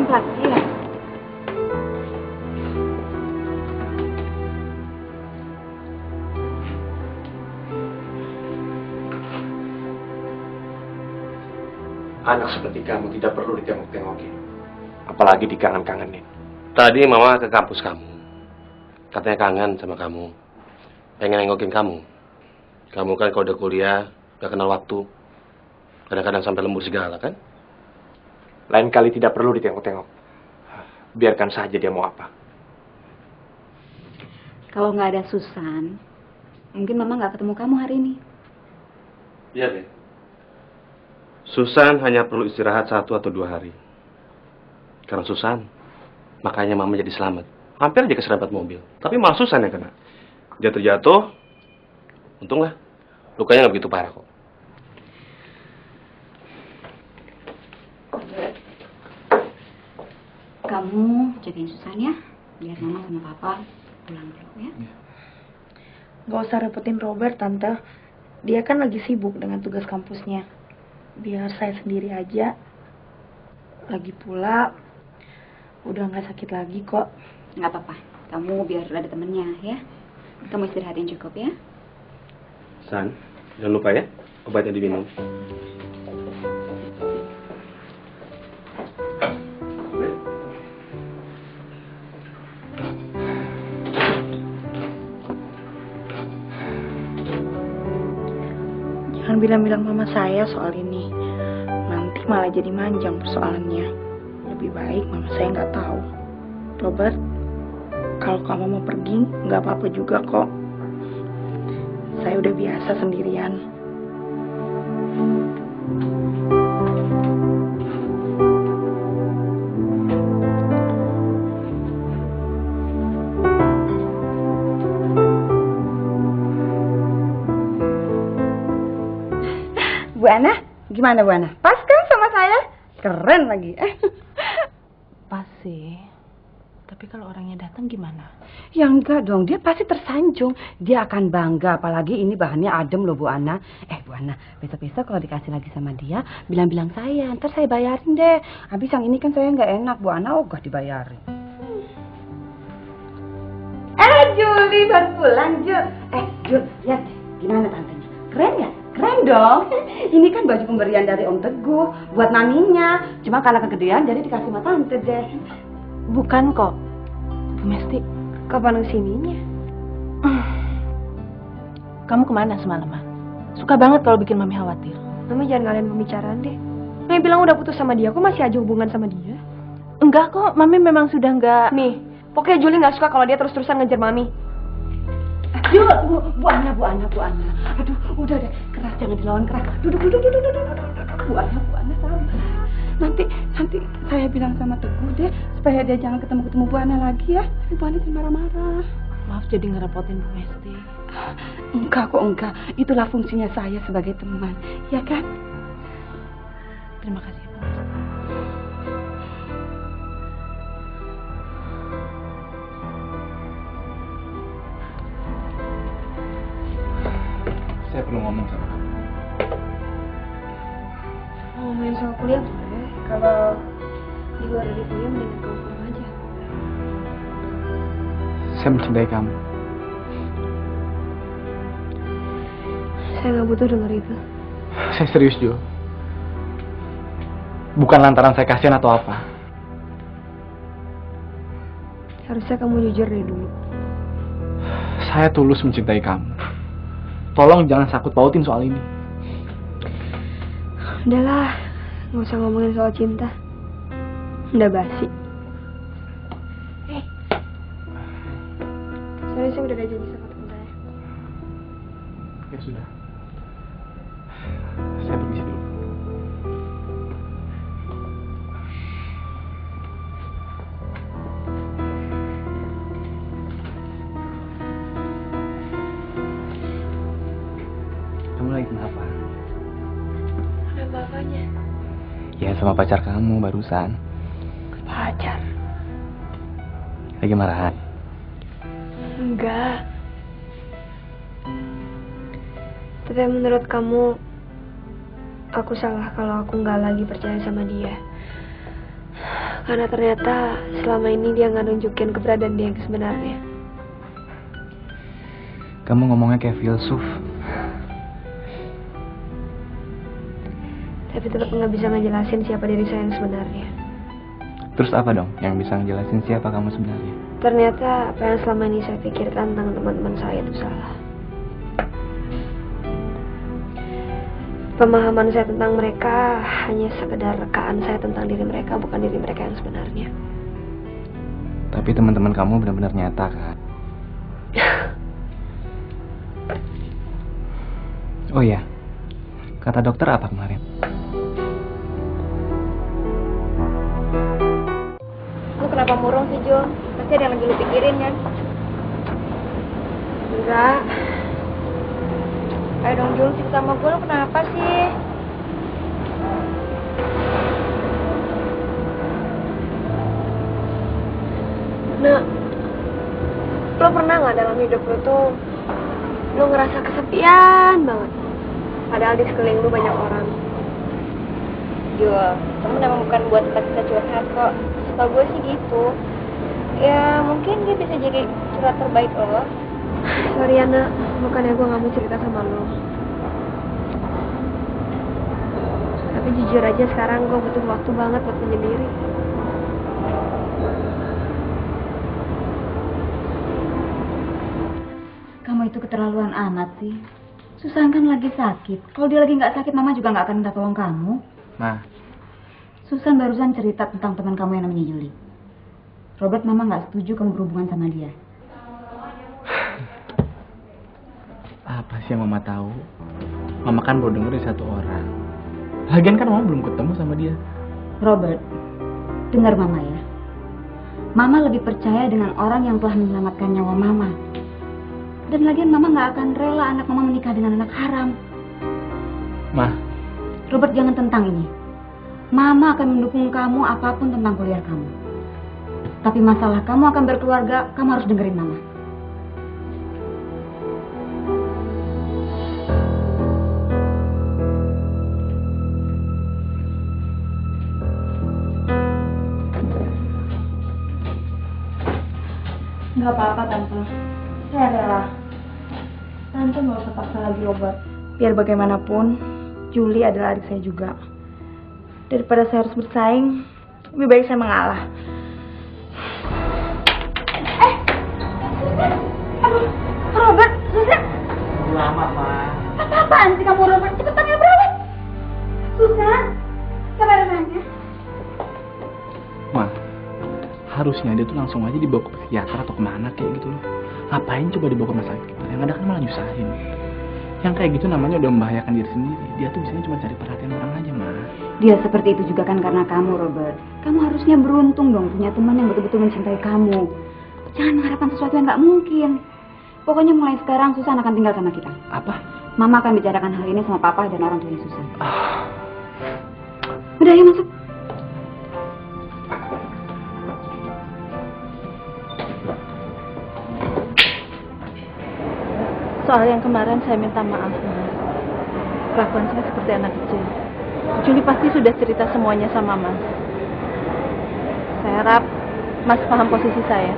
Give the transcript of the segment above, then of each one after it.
datang lagi ya? Anak seperti kamu tidak perlu ditengok-tengokin. Apalagi dikangen-kangenin. Tadi mama ke kampus kamu. Katanya kangen sama kamu. Pengen nengokin kamu. Kamu kan kalau udah kuliah, gak kenal waktu. Kadang-kadang sampai lembur segala kan? Lain kali tidak perlu ditengok-tengok. Biarkan saja dia mau apa. Kalau nggak ada Susan, mungkin mama nggak ketemu kamu hari ini. Iya deh. Susan hanya perlu istirahat 1 atau 2 hari. Karena Susan, makanya mama jadi selamat. Hampir aja keserempet mobil. Tapi malah Susan yang kena. Dia terjatuh, untunglah. Lukanya nggak begitu parah kok. Kamu jagain Susan ya, biar mama sama papa pulang dulu ya. Gak usah repotin Robert, Tante. Dia kan lagi sibuk dengan tugas kampusnya. Biar saya sendiri aja. Lagi pula, udah gak sakit lagi kok. Nggak apa-apa, kamu biar ada temennya ya. Kamu istirahatin cukup ya. San, jangan lupa ya, obatnya diminum. Jangan bilang-bilang mama saya soal ini. Nanti malah jadi manjang persoalannya. Lebih baik mama saya nggak tahu. Robert, kalau kamu mau pergi, nggak apa-apa juga kok. Saya udah biasa sendirian. Bu Ana, gimana Bu Ana? Pas kan sama saya? Keren lagi. Pas sih. Tapi kalau orangnya datang gimana? Ya enggak dong, dia pasti tersanjung. Dia akan bangga, apalagi ini bahannya adem loh Bu Ana. Bu Ana, besok-besok kalau dikasih lagi sama dia, bilang-bilang saya, ntar saya bayarin deh. Habis yang ini kan saya nggak enak, Bu Ana ogah dibayarin. Juli baru pulang, Jul. Jul, lihat deh, gimana tantenya? Keren ya? Keren dong. Ini kan baju pemberian dari Om Teguh buat maminya. Cuma karena kegedean jadi dikasih sama tante deh. Bukan kok. Bu Mesti, Kapan kesininya? kamu kemana semalaman? Suka banget kalau bikin mami khawatir. Mami jangan ngalahin pembicaraan deh. Mami bilang udah putus sama dia, kok masih aja hubungan sama dia? Enggak kok, mami memang sudah enggak. Nih, pokoknya Juli nggak suka kalau dia terus-terusan ngejar Mami. Yuk, Bu Ana. Aduh, udah deh, keras jangan dilawan keras. Duduk. Bu Ana, sabar. Nanti saya bilang sama Teguh deh supaya dia jangan ketemu Bu Ana lagi ya. Bu Ana jangan marah-marah. Maaf jadi ngerepotin Bu Mesti. Enggak kok, enggak. Itulah fungsinya saya sebagai teman, ya kan? Terima kasih Bu Mesti. Saya perlu ngomong sama kamu. Ngomongin soal kuliah boleh. Kalau di luar dari kuliah mendingan kamu pulang aja. Saya mencintai kamu. Saya nggak butuh denger itu. Saya serius, Jo. Bukan lantaran saya kasihan atau apa. Harusnya kamu jujur dari dulu. Saya tulus mencintai kamu. Tolong jangan sakut pautin soal ini. Udahlah, nggak usah ngomongin soal cinta. Udah basi. Soalnya saya udah ada janji sama teman saya. Ya sudah. Saya permisi dulu. Kamu lagi kenapa? Ada apa-apanya? Ya sama pacar kamu barusan. Pacar? Lagi marahan. Enggak. Tapi menurut kamu, aku salah kalau aku nggak lagi percaya sama dia. Karena ternyata selama ini dia nggak nunjukin keberadaan dia yang sebenarnya. Kamu ngomongnya kayak filsuf. Tapi tetap nggak bisa ngejelasin siapa diri saya yang sebenarnya. Terus apa dong yang bisa ngejelasin siapa kamu sebenarnya? Ternyata apa yang selama ini saya pikirkan tentang teman-teman saya itu salah. Pemahaman saya tentang mereka hanya sekedar rekaan saya tentang diri mereka, bukan diri mereka yang sebenarnya. Tapi teman-teman kamu benar-benar nyata kan? Oh iya, kata dokter apa kemarin? Lu kenapa murung sih, Jul? Pasti ada yang lagi lu pikirin kan? Enggak. Ayo dong, Jul, cerita sama gue, lu kenapa sih? Nah, lo pernah gak dalam hidup lo tuh lo ngerasa kesepian banget? Padahal di sekeliling lo banyak orang. Jul, kamu memang bukan buat kita curhat kok. Setahu gue sih gitu. Ya mungkin dia bisa jadi curhat terbaik lo. Sorry Ana, bukannya gue gak mau cerita sama lo. Tapi jujur aja sekarang gue butuh waktu banget buat menyendiri. Kamu itu keterlaluan amat sih. Susan kan lagi sakit. Kalau dia lagi nggak sakit, Mama juga nggak akan minta tolong kamu. Ma. Susan barusan cerita tentang teman kamu yang namanya Julie. Robert, Mama nggak setuju kamu berhubungan sama dia. Apa sih yang Mama tahu? Mama kan baru denger dari satu orang. Lagian kan Mama belum ketemu sama dia. Robert, dengar Mama ya. Mama lebih percaya dengan orang yang telah menyelamatkan nyawa Mama. Dan lagian Mama nggak akan rela anak Mama menikah dengan anak haram. Ma. Robert, jangan tentang ini. Mama akan mendukung kamu apapun tentang kuliah kamu. Tapi masalah kamu akan berkeluarga, kamu harus dengerin Mama. Nggak apa-apa, Tante. Saya rela. Tante nggak usah paksa lagi, Robert. Biar bagaimanapun, Julie adalah adik saya juga. Daripada saya harus bersaing, lebih baik saya mengalah. Aduh, Robert, Susan. Lama, Ma. Apa-apaan sih kamu, Robert? Cepetan ya, berawat. Susan, sabar ya. Ma, harusnya dia tuh langsung aja dibawa ke psikiater atau kemana kayak gitu loh. Ngapain coba dibawa ke rumah sakit? Yang ada kan malah nyusahin. Yang kayak gitu namanya udah membahayakan diri sendiri. Dia tuh biasanya cuma cari perhatian orang aja, Ma. Dia seperti itu juga kan karena kamu, Robert. Kamu harusnya beruntung dong punya teman yang betul-betul mencintai kamu. Jangan mengharapkan sesuatu yang nggak mungkin. Pokoknya mulai sekarang Susan akan tinggal sama kita. Apa? Mama akan bicarakan hal ini sama Papa dan orang tuanya Susan. Udah, ayo masuk. Soal yang kemarin saya minta maaf, Mas. Kelakuan saya seperti anak kecil. Julie pasti sudah cerita semuanya sama Mas. Saya harap Mas paham posisi saya.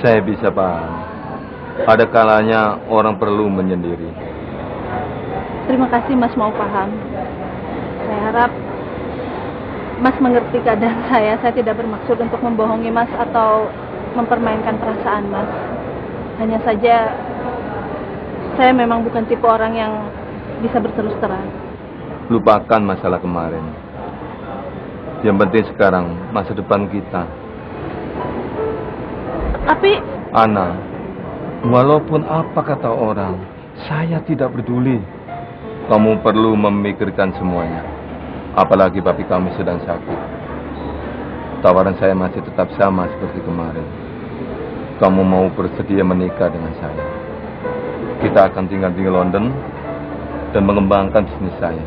Saya bisa paham. Ada kalanya orang perlu menyendiri. Terima kasih Mas mau paham. Saya harap Mas mengerti keadaan saya. Saya tidak bermaksud untuk membohongi Mas atau mempermainkan perasaan Mas. Hanya saja saya memang bukan tipe orang yang bisa berterus terang. Lupakan masalah kemarin. Yang penting sekarang masa depan kita. Tapi Ana, walaupun apa kata orang, saya tidak peduli. Kamu perlu memikirkan semuanya. Apalagi papi kami sedang sakit. Tawaran saya masih tetap sama seperti kemarin. Kamu mau bersedia menikah dengan saya? Kita akan tinggal di London dan mengembangkan bisnis saya.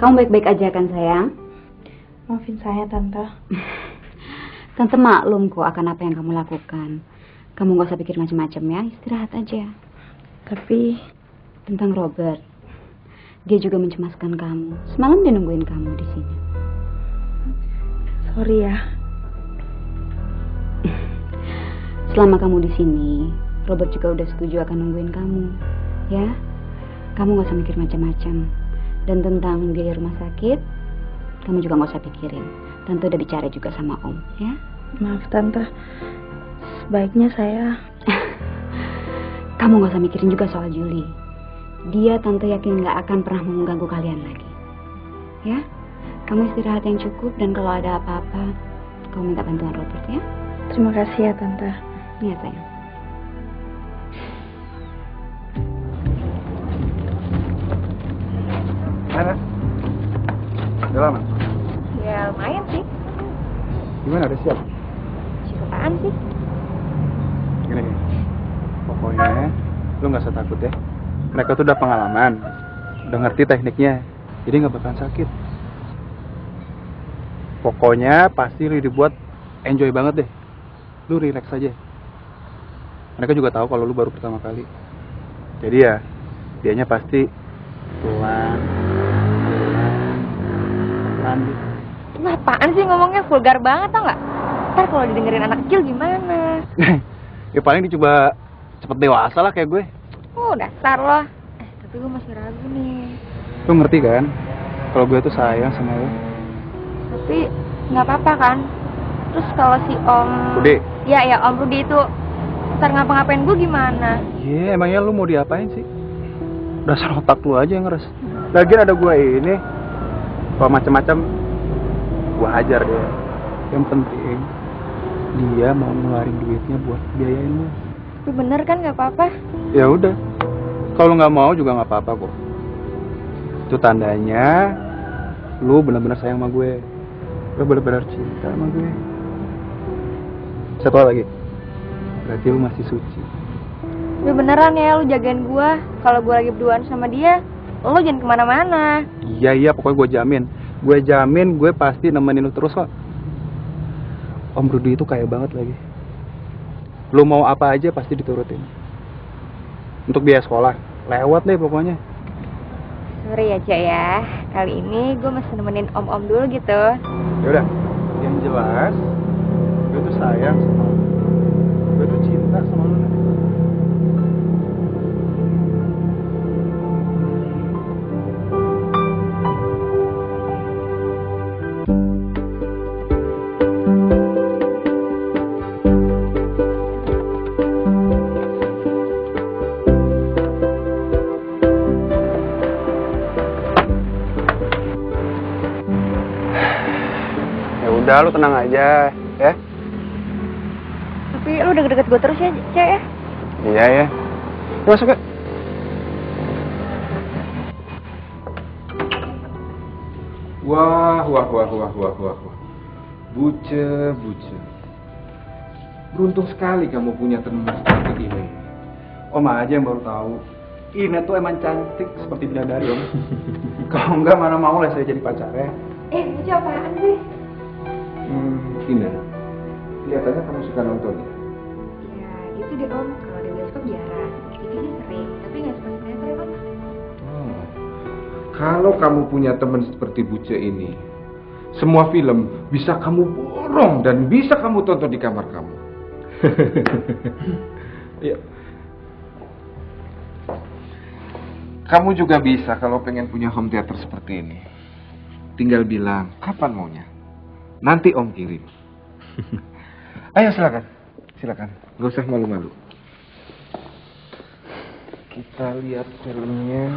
Kamu baik-baik aja kan, sayang? Maafin saya, Tante. Tante maklum kok akan apa yang kamu lakukan. Kamu gak usah pikir macam-macam ya, istirahat aja. Tapi Tentang Robert, Dia juga mencemaskan kamu. Semalam dia nungguin kamu di sini. Sorry ya. Selama kamu di sini, Robert juga udah setuju akan nungguin kamu. Ya, kamu gak usah mikir macam-macam. Dan tentang biaya rumah sakit, kamu juga gak usah pikirin. Tante udah bicara juga sama Om, ya. Maaf Tante, sebaiknya saya... Kamu gak usah mikirin juga soal Julie. Dia Tante yakin gak akan pernah mengganggu kalian lagi. Ya, kamu istirahat yang cukup dan kalau ada apa-apa, kamu minta bantuan Robert ya. Terima kasih ya Tante. Iya sayang. Mana? Udah lama? Ya lumayan sih. Gimana, udah siap? Apaan sih? Gini, pokoknya lu gak usah takut ya. Mereka tuh udah pengalaman, udah ngerti tekniknya, jadi gak bakalan sakit. Pokoknya pasti lu dibuat enjoy banget deh. Lu relax aja. Mereka juga tahu kalau lu baru pertama kali. Jadi ya, dianya pasti pelan gitu. Lu apaan sih ngomongnya vulgar banget tau nggak? Ntar kalau didengerin anak kecil gimana? Ya paling dicoba cepet dewasa lah kayak gue. Dasar lo. Tapi gue masih ragu nih. Lu ngerti kan? Kalau gue tuh sayang sama lu. Tapi nggak apa-apa kan? Terus kalau si Om Rudy. Ya Om Rudy itu ntar ngapa-ngapain gue gimana? Iya, emangnya lu mau diapain sih? Dasar otak lu aja yang ngeres. Lagian ada gue ini. Kalau macam-macam gue hajar deh. Yang penting dia mau ngeluarin duitnya buat biayain lu. Tapi bener kan nggak apa-apa? Ya udah. Kalau nggak mau juga nggak apa-apa kok. Itu tandanya lu benar-benar sayang sama gue. Lu benar-benar cinta sama gue. Satu hal lagi. Berarti lu masih suci. Tapi beneran ya lu jagain gue. Kalau gue lagi berduaan sama dia, lu jangan kemana-mana. Iya, pokoknya gue jamin. Gue jamin gue pasti nemenin lu terus kok. Om Rudy itu kaya banget lagi. Lu mau apa aja pasti diturutin. Untuk biaya sekolah, lewat deh pokoknya. Sorry ya Cak ya, kali ini gue masih nemenin om-om dulu gitu. Yaudah, yang jelas gue tuh sayang sama lu. Gue tuh cinta sama lu. Udah, lu tenang aja, ya. Tapi lu udah deket gue terus ya, Cak ya? Iya ya. Masuk ya. Wah. Buce. Beruntung sekali kamu punya teman seperti ini. Om aja yang baru tahu. Ini tuh emang cantik seperti bidadari, Om. Kalau enggak mana mau lah saya jadi pacarnya. Buce apaan sih? Ina, kelihatannya kamu suka nonton ya? Ya gitu deh Om, kalau di bioskop jarang. TV-nya sering, tapi nggak suka sinetron Om. Kalau kamu punya teman seperti Buce ini, semua film bisa kamu borong dan bisa kamu tonton di kamar kamu. Iya. Kamu juga bisa kalau pengen punya home theater seperti ini. Tinggal bilang kapan maunya. Nanti Om kirim. Ayo silakan. Gak usah malu-malu. Kita lihat filmnya.